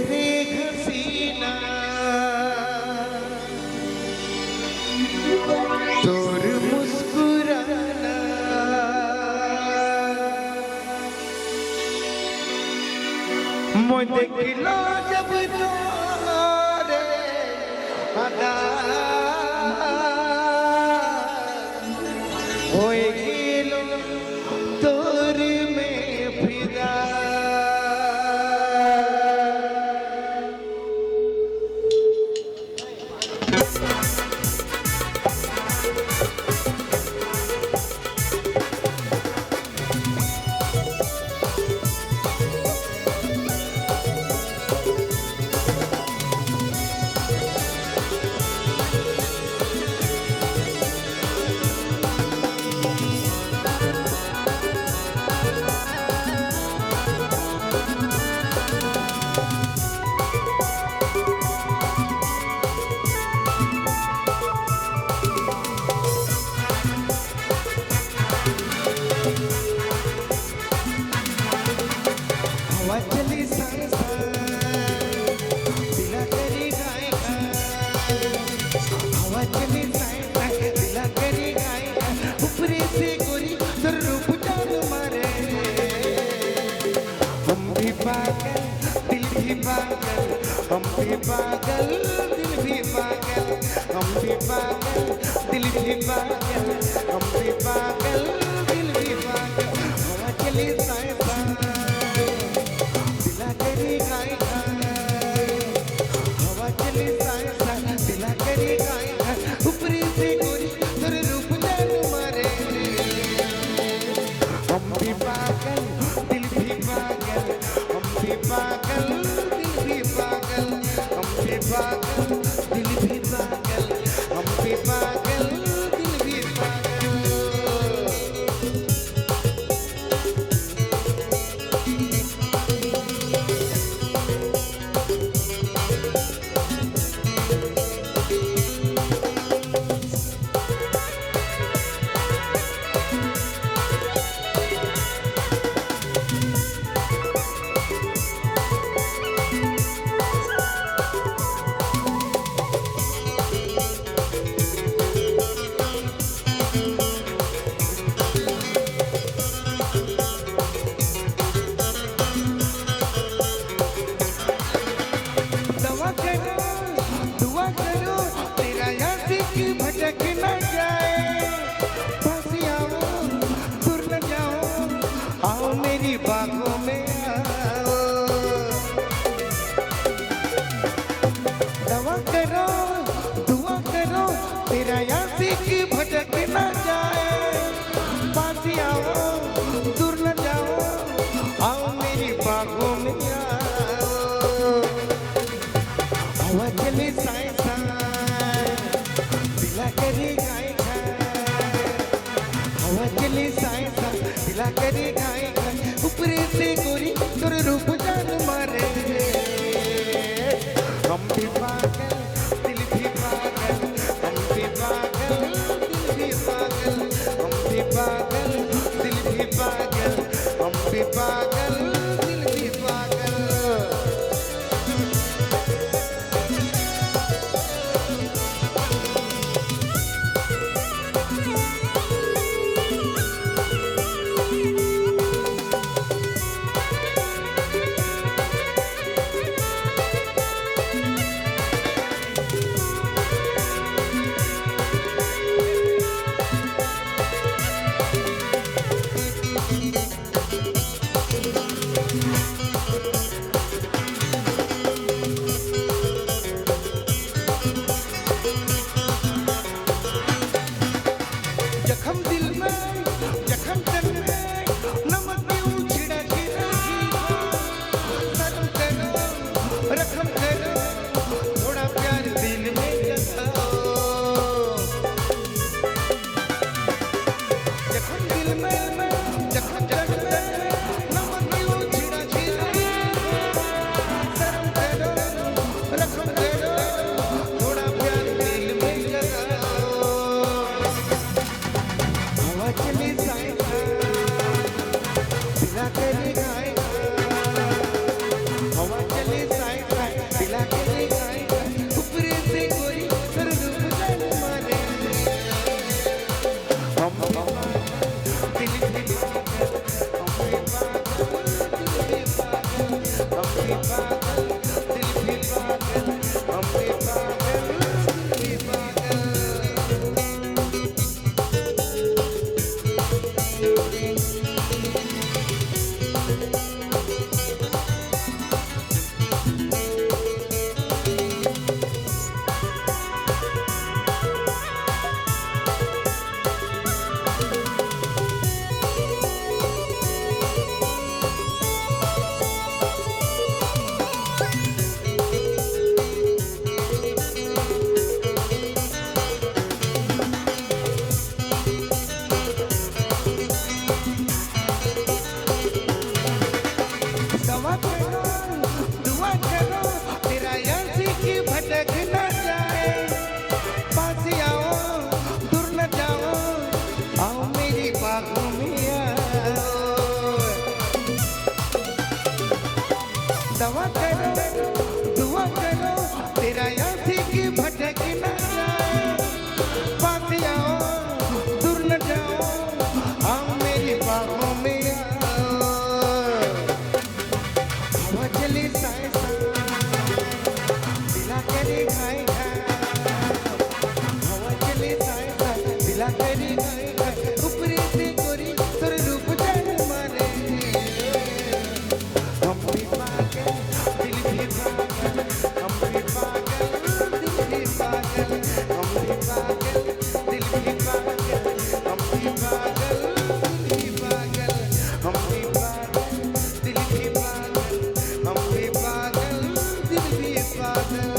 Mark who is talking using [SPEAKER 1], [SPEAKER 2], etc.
[SPEAKER 1] रे हसीना तोर मुस्कुराना मैं देखलो जब तोरे अदा होए गेलो तोर में फिदा चली दिला करी गाय हवा चली दिला करी गाय ऊपरे से गोरी सर रूप जान मारे हम भी पागल दिल भी पागल हम भी पागल दिल भी पागल हम भी पागल दिल भी पागल हम भी पागल दिल भी पागल हवा चली करी गाय हवा चली दिला करी गाय ऊपरी से गोरी तोर रूप जान मारे हम भी पागल दिल भी पागल हम भी पागल दिल भी पागल हम भी पागल दिल भी पागल हम भी पागल दिल भी पागल दुआ करो तेरा यासिक भटक न जाए पास आओ दूर न जाओ आओ मेरी बागों में आओ दुआ करो तेरा यासिक भटक न जाए पास आओ दूर न जाओ आओ मेरी बागों में आओ हवा चली दिला करी गाय हवा चली दिला करी गाय ऊपरे से गोरी तोर रूप जान मारे हम भी पागल दिल भी पागल हम भी पागल दिल भी पागल हम भी पागल दिल भी पागल हम भी पागल दिल भी पागल दवा करो दुआ करो तेरा यासी की भटक न जाए पास आओ दूर न जाओ आओ मेरी बाहों में आओ हवा चले साए दिला करे खाए हवा चले साए दिला करे खाए ऊपरी से गोरी तोर रूप जान मारे हम भी पागल दिल भी पागल हम भी पागल दिल भी पागल हम भी पागल दिल भी पागल हम भी पागल दिल भी पागल हम भी पागल दिल भी पागल हम भी पागल दिल भी पागल